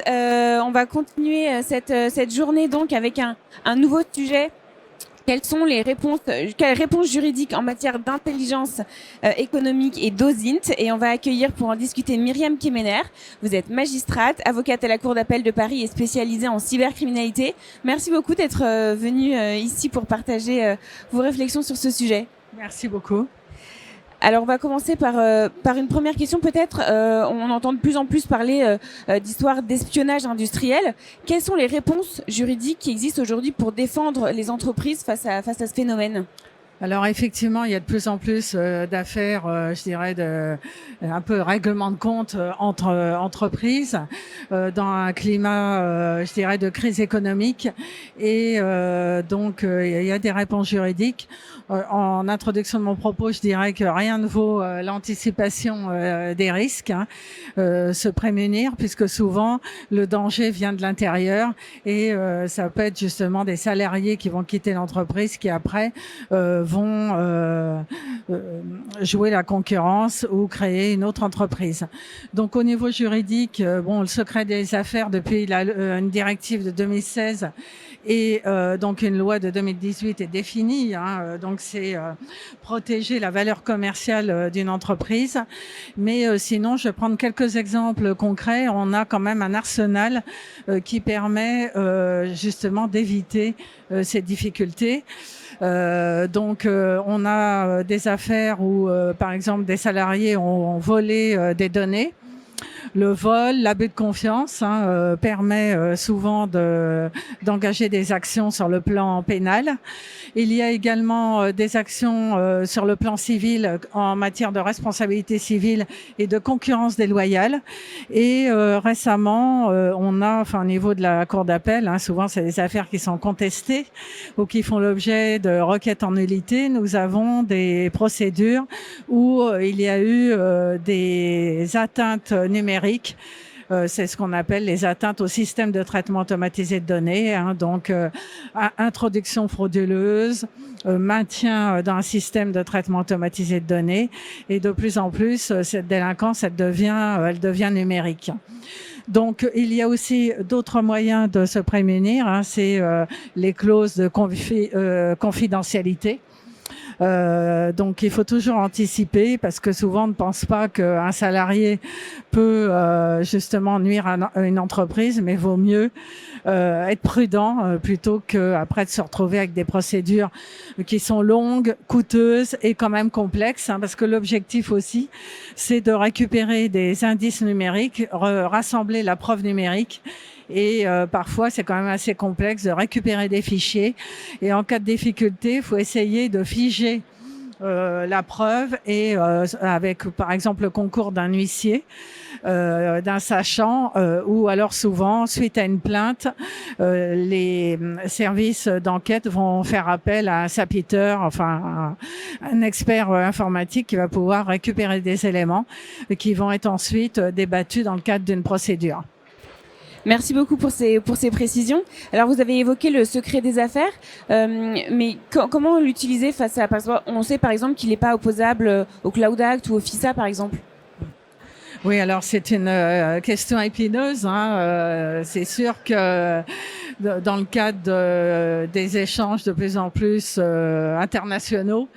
On va continuer cette journée donc avec un nouveau sujet. Quelles réponses juridiques en matière d'intelligence économique et d'OSINT. Et on va accueillir pour en discuter Myriam Kemener. Vous êtes magistrate, avocate à la Cour d'appel de Paris et spécialisée en cybercriminalité. Merci beaucoup d'être venue ici pour partager vos réflexions sur ce sujet. Merci beaucoup. Alors, on va commencer par une première question. Peut-être, on entend de plus en plus parler d'histoires d'espionnage industriel. Quelles sont les réponses juridiques qui existent aujourd'hui pour défendre les entreprises face à ce phénomène ? Alors effectivement, il y a de plus en plus d'affaires, je dirais, un peu règlement de compte entre entreprises dans un climat, je dirais, de crise économique. Et donc, il y a des réponses juridiques. En introduction de mon propos, je dirais que rien ne vaut l'anticipation des risques, se prémunir, puisque souvent le danger vient de l'intérieur et ça peut être justement des salariés qui vont quitter l'entreprise qui après vont jouer la concurrence ou créer une autre entreprise. Donc au niveau juridique, le secret des affaires depuis une directive de 2016 et donc une loi de 2018 est définie. Donc c'est protéger la valeur commerciale d'une entreprise. Mais sinon, je vais prendre quelques exemples concrets. On a quand même un arsenal qui permet justement d'éviter ces difficultés. On a des affaires où, par exemple, des salariés ont volé des données. Le vol, l'abus de confiance permet souvent d'engager des actions sur le plan pénal. Il y a également des actions sur le plan civil en matière de responsabilité civile et de concurrence déloyale. Et récemment, on a, au niveau de la cour d'appel, souvent c'est des affaires qui sont contestées ou qui font l'objet de requêtes en nullité. Nous avons des procédures où il y a eu des atteintes numériques. C'est ce qu'on appelle les atteintes au système de traitement automatisé de données. Donc, introduction frauduleuse, maintien d'un système de traitement automatisé de données. Et de plus en plus, cette délinquance, elle devient numérique. Donc, il y a aussi d'autres moyens de se prémunir. C'est les clauses de confidentialité. Donc il faut toujours anticiper parce que souvent on ne pense pas qu'un salarié peut justement nuire à une entreprise, mais vaut mieux être prudent plutôt qu'après de se retrouver avec des procédures qui sont longues, coûteuses et quand même complexes, parce que l'objectif aussi c'est de récupérer des indices numériques, rassembler la preuve numérique. Et parfois, c'est quand même assez complexe de récupérer des fichiers. Et en cas de difficulté, il faut essayer de figer la preuve et avec, par exemple, le concours d'un huissier, d'un sachant, ou alors souvent, suite à une plainte, les services d'enquête vont faire appel à un sapiteur, un expert informatique qui va pouvoir récupérer des éléments qui vont être ensuite débattus dans le cadre d'une procédure. Merci beaucoup pour ces précisions. Alors, vous avez évoqué le secret des affaires, mais comment l'utiliser face à... Parce qu'on sait, par exemple, qu'il n'est pas opposable au Cloud Act ou au FISA, par exemple. Oui, alors c'est une question épineuse. C'est sûr que dans le cadre des échanges de plus en plus internationaux,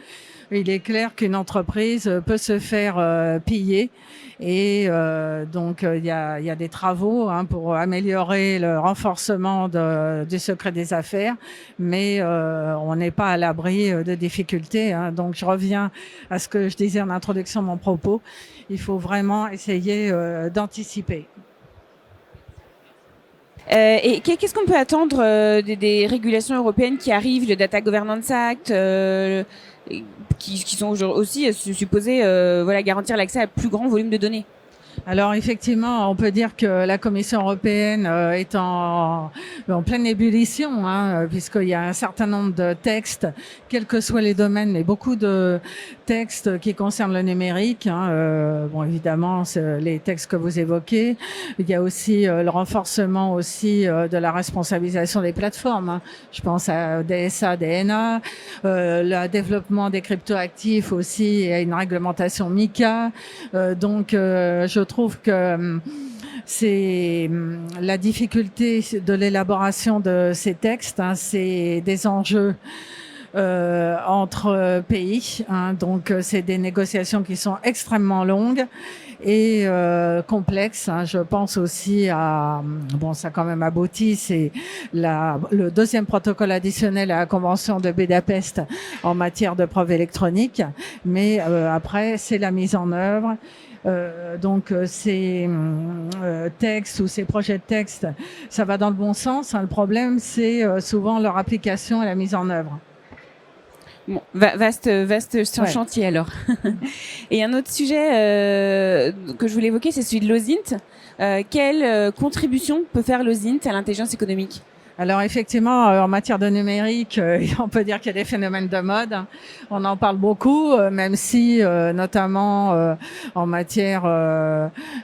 il est clair qu'une entreprise peut se faire piller et donc il y a des travaux pour améliorer le renforcement du secret des affaires, mais on n'est pas à l'abri de difficultés. Donc je reviens à ce que je disais en introduction de mon propos. Il faut vraiment essayer d'anticiper. Et qu'est-ce qu'on peut attendre des régulations européennes qui arrivent, le Data Governance Act, qui sont aussi supposées garantir l'accès à plus grand volume de données? Alors effectivement, on peut dire que la Commission européenne est en pleine ébullition, puisqu'il y a un certain nombre de textes, quels que soient les domaines, mais beaucoup de textes qui concernent le numérique. Évidemment, c'est les textes que vous évoquez. Il y a aussi le renforcement aussi de la responsabilisation des plateformes. Je pense à DSA, DNA, le développement des cryptoactifs aussi et à une réglementation MiCA. Je trouve que C'est la difficulté de l'élaboration de ces textes, hein, c'est des enjeux entre pays, hein, donc c'est des négociations qui sont extrêmement longues et complexes, hein. Je pense aussi à, bon, ça a quand même abouti, c'est le deuxième protocole additionnel à la Convention de Budapest en matière de preuves électroniques, mais après c'est la mise en œuvre. Donc ces textes ou ces projets de texte, ça va dans le bon sens, hein. Le problème, c'est souvent leur application et la mise en œuvre. Bon, vaste chantier alors. Et un autre sujet que je voulais évoquer, c'est celui de l'OSINT. Quelle contribution peut faire l'OSINT à l'intelligence économique ? Alors effectivement, en matière de numérique, on peut dire qu'il y a des phénomènes de mode, hein. On en parle beaucoup, même si notamment en matière,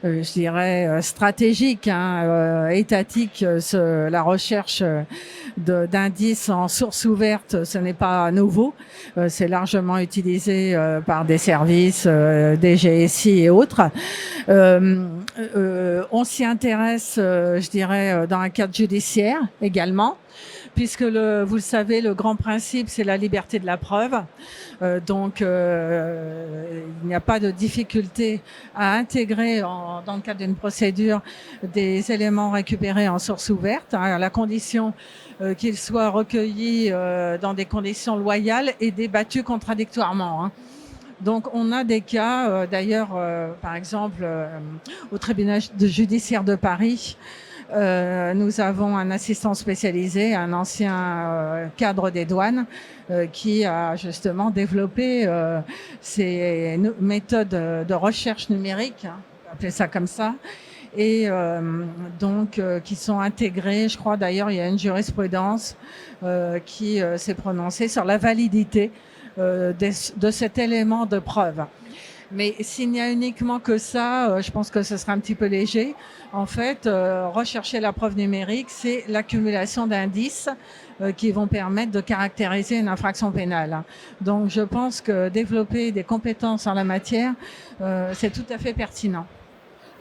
je dirais, stratégique, hein, étatique, la recherche d'indices en source ouverte, ce n'est pas nouveau. C'est largement utilisé par des services, des GSI et autres. On s'y intéresse, je dirais, dans un cadre judiciaire également, puisque vous le savez, le grand principe, c'est la liberté de la preuve. Donc, il n'y a pas de difficulté à intégrer dans le cadre d'une procédure des éléments récupérés en source ouverte, hein, à la condition qu'ils soient recueillis dans des conditions loyales et débattus contradictoirement, hein. Donc, on a des cas, d'ailleurs, par exemple, au tribunal judiciaire de Paris, nous avons un assistant spécialisé, un ancien cadre des douanes, qui a justement développé ces méthodes de recherche numérique, hein, on peut appeler ça comme ça, et donc qui sont intégrées. Je crois d'ailleurs il y a une jurisprudence qui s'est prononcée sur la validité de cet élément de preuve. Mais s'il n'y a uniquement que ça, je pense que ce sera un petit peu léger. En fait, rechercher la preuve numérique, c'est l'accumulation d'indices qui vont permettre de caractériser une infraction pénale. Donc, je pense que développer des compétences en la matière, c'est tout à fait pertinent.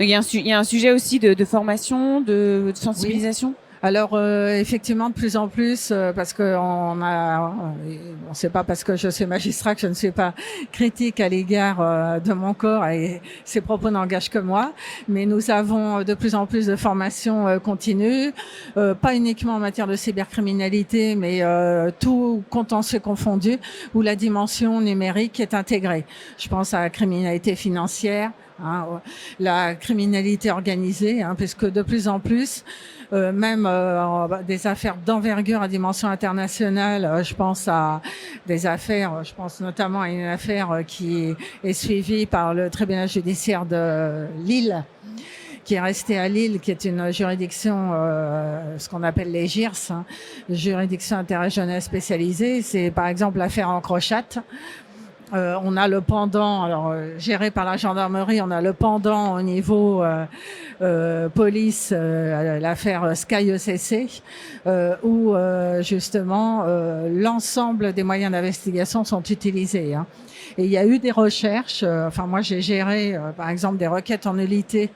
Il y a un sujet aussi de formation, de sensibilisation. Oui. Alors effectivement de plus en plus parce que c'est pas parce que je suis magistrat que je ne suis pas critique à l'égard de mon corps et ses propos n'engagent que moi, mais nous avons de plus en plus de formations continues, pas uniquement en matière de cybercriminalité, mais tout contentieux confondu où la dimension numérique est intégrée. Je pense à la criminalité financière, hein, la criminalité organisée, hein, puisque de plus en plus même des affaires d'envergure à dimension internationale. Je pense à des affaires, je pense notamment à une affaire qui est suivie par le tribunal judiciaire de Lille, qui est restée à Lille, qui est une juridiction, ce qu'on appelle les GIRS, hein, juridiction interrégionale spécialisée. C'est par exemple l'affaire Encrochat. On a le pendant, alors géré par la gendarmerie, on a le pendant au niveau police, l'affaire Sky ECC, où justement l'ensemble des moyens d'investigation sont utilisés, hein. Et il y a eu des recherches, enfin moi j'ai géré par exemple des requêtes en nullité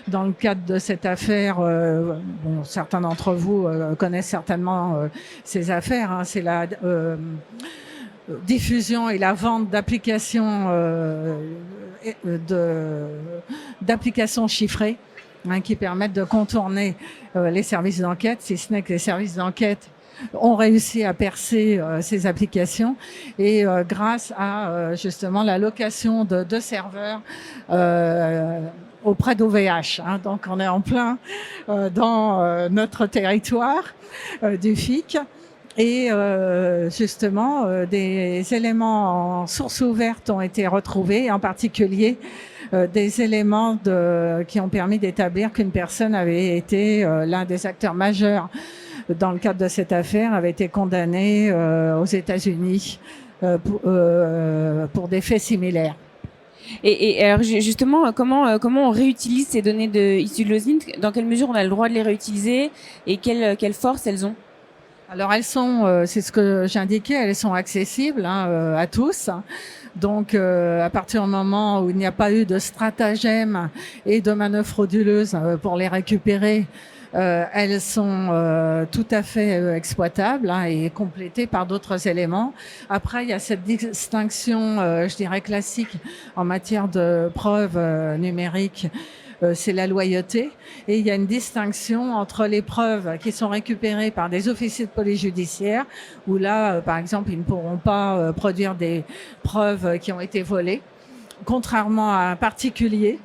dans le cadre de cette affaire. Bon, certains d'entre vous connaissent certainement ces affaires, hein. C'est la diffusion et la vente d'applications d'applications chiffrées, hein, qui permettent de contourner les services d'enquête, si ce n'est que les services d'enquête ont réussi à percer ces applications et grâce à justement la location de 2 serveurs auprès d'OVH, hein. Donc on est en plein dans notre territoire du FIC. Et justement, des éléments en source ouverte ont été retrouvés, en particulier des éléments qui ont permis d'établir qu'une personne avait été, l'un des acteurs majeurs dans le cadre de cette affaire, avait été condamné aux États-Unis pour des faits similaires. Et alors justement, comment on réutilise ces données issues de l'OSINT ? Dans quelle mesure on a le droit de les réutiliser et quelle force elles ont ? Alors elles sont, c'est ce que j'indiquais, elles sont accessibles à tous. Donc à partir du moment où il n'y a pas eu de stratagème et de manœuvres frauduleuses pour les récupérer, elles sont tout à fait exploitables et complétées par d'autres éléments. Après, il y a cette distinction, je dirais classique en matière de preuves numériques. C'est la loyauté. Et il y a une distinction entre les preuves qui sont récupérées par des officiers de police judiciaire, où là, par exemple, ils ne pourront pas produire des preuves qui ont été volées, contrairement à un particulier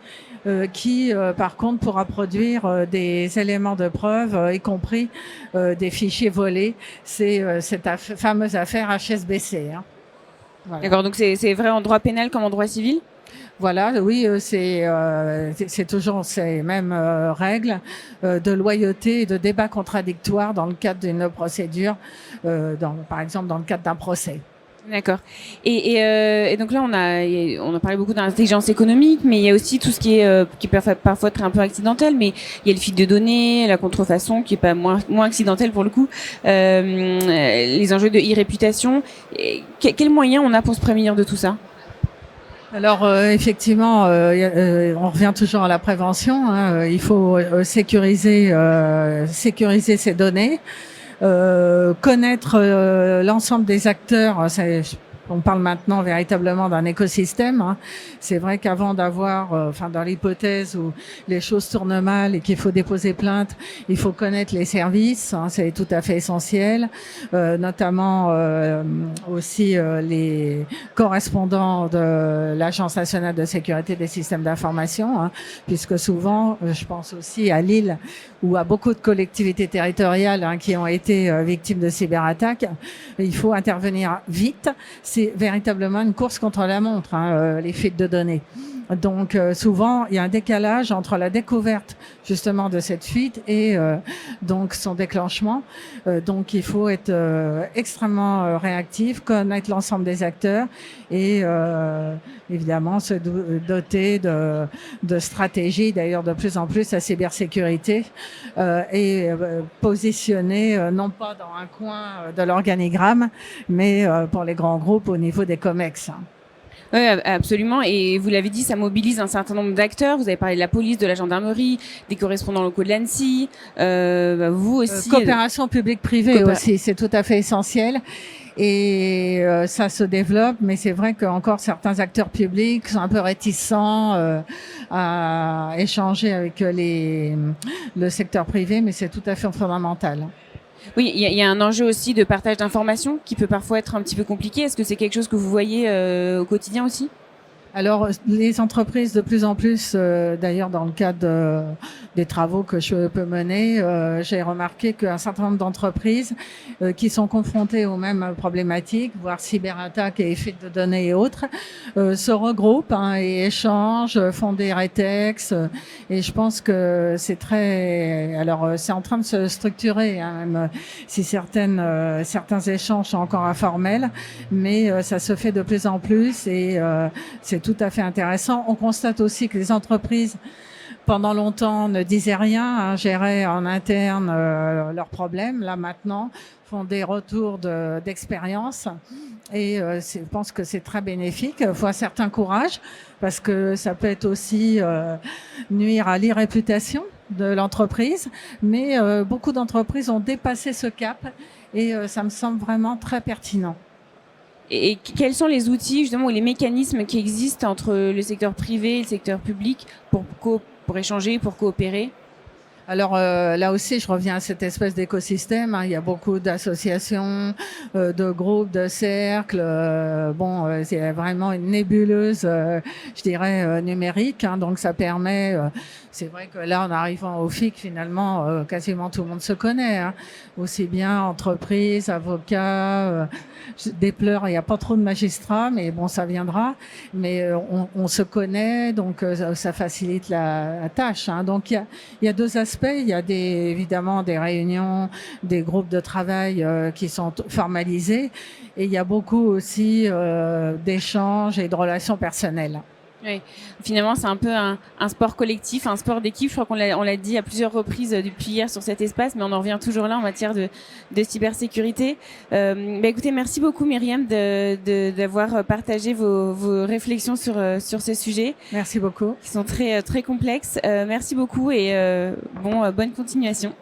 qui, par contre, pourra produire des éléments de preuve, y compris des fichiers volés. C'est cette fameuse affaire HSBC. Voilà. D'accord, donc c'est vrai en droit pénal comme en droit civil ? Voilà, oui, c'est toujours ces mêmes règles de loyauté et de débat contradictoire dans le cadre d'une procédure, par exemple dans le cadre d'un procès. D'accord. Et donc là, on a parlé beaucoup d'intelligence économique, mais il y a aussi tout ce qui peut parfois être un peu accidentel, mais il y a le fil de données, la contrefaçon, qui est pas moins accidentel pour le coup, les enjeux de e-réputation. Quels moyens on a pour se prémunir de tout ça ? Alors effectivement, on revient toujours à la prévention. Il faut sécuriser ces données, connaître l'ensemble des acteurs. On parle maintenant véritablement d'un écosystème. C'est vrai qu'avant d'avoir, dans l'hypothèse où les choses tournent mal et qu'il faut déposer plainte, il faut connaître les services. C'est tout à fait essentiel, notamment aussi les correspondants de l'Agence nationale de sécurité des systèmes d'information, puisque souvent, je pense aussi à Lille, où à beaucoup de collectivités territoriales qui ont été victimes de cyberattaques. Il faut intervenir vite. C'est véritablement une course contre la montre, les fuites de données. Donc souvent, il y a un décalage entre la découverte justement de cette fuite et donc son déclenchement. Donc il faut être extrêmement réactif, connaître l'ensemble des acteurs et évidemment se doter de stratégies, d'ailleurs de plus en plus, la cybersécurité et positionner non pas dans un coin de l'organigramme, mais pour les grands groupes au niveau des COMEX. Oui, absolument. Et vous l'avez dit, ça mobilise un certain nombre d'acteurs. Vous avez parlé de la police, de la gendarmerie, des correspondants locaux de l'ANSSI. Vous aussi. Coopération publique-privée aussi, c'est tout à fait essentiel. Et ça se développe, mais c'est vrai qu'encore certains acteurs publics sont un peu réticents à échanger avec le secteur privé, mais c'est tout à fait fondamental. Oui, il y a un enjeu aussi de partage d'informations qui peut parfois être un petit peu compliqué. Est-ce que c'est quelque chose que vous voyez au quotidien aussi ? Alors, les entreprises, de plus en plus, d'ailleurs dans le cadre des travaux que je peux mener, j'ai remarqué qu'un certain nombre d'entreprises qui sont confrontées aux mêmes problématiques, voire cyberattaques et fuites de données et autres, se regroupent et échangent, font des rétex. Et je pense que c'est c'est en train de se structurer, même si certains échanges sont encore informels, mais ça se fait de plus en plus et c'est tout à fait intéressant. On constate aussi que les entreprises, pendant longtemps, ne disaient rien, géraient en interne leurs problèmes. Là, maintenant, font des retours d'expérience. Et je pense que c'est très bénéfique. Il faut un certain courage, parce que ça peut être aussi nuire à l'irréputation de l'entreprise. Mais beaucoup d'entreprises ont dépassé ce cap et ça me semble vraiment très pertinent. Et quels sont les outils justement ou les mécanismes qui existent entre le secteur privé et le secteur public pour échanger, pour coopérer ? Alors là aussi, je reviens à cette espèce d'écosystème. Il y a beaucoup d'associations, de groupes, de cercles. C'est vraiment une nébuleuse, je dirais, numérique. Donc ça permet. C'est vrai que là, en arrivant au FIC, finalement, quasiment tout le monde se connaît. Aussi bien entreprises, avocats. Je déplore, il n'y a pas trop de magistrats, mais bon, ça viendra. Mais on se connaît, donc ça facilite la tâche. Donc il y a deux aspects. Il y a évidemment des réunions, des groupes de travail qui sont formalisés, et il y a beaucoup aussi d'échanges et de relations personnelles. Oui. Finalement, c'est un peu un sport collectif, un sport d'équipe. Je crois qu'on l'a dit à plusieurs reprises depuis hier sur cet espace, mais on en revient toujours là en matière de cybersécurité. Écoutez, merci beaucoup Myriam d'avoir partagé vos réflexions sur ce sujet. Merci beaucoup. Qui sont très, très complexes. Merci beaucoup et bonne continuation.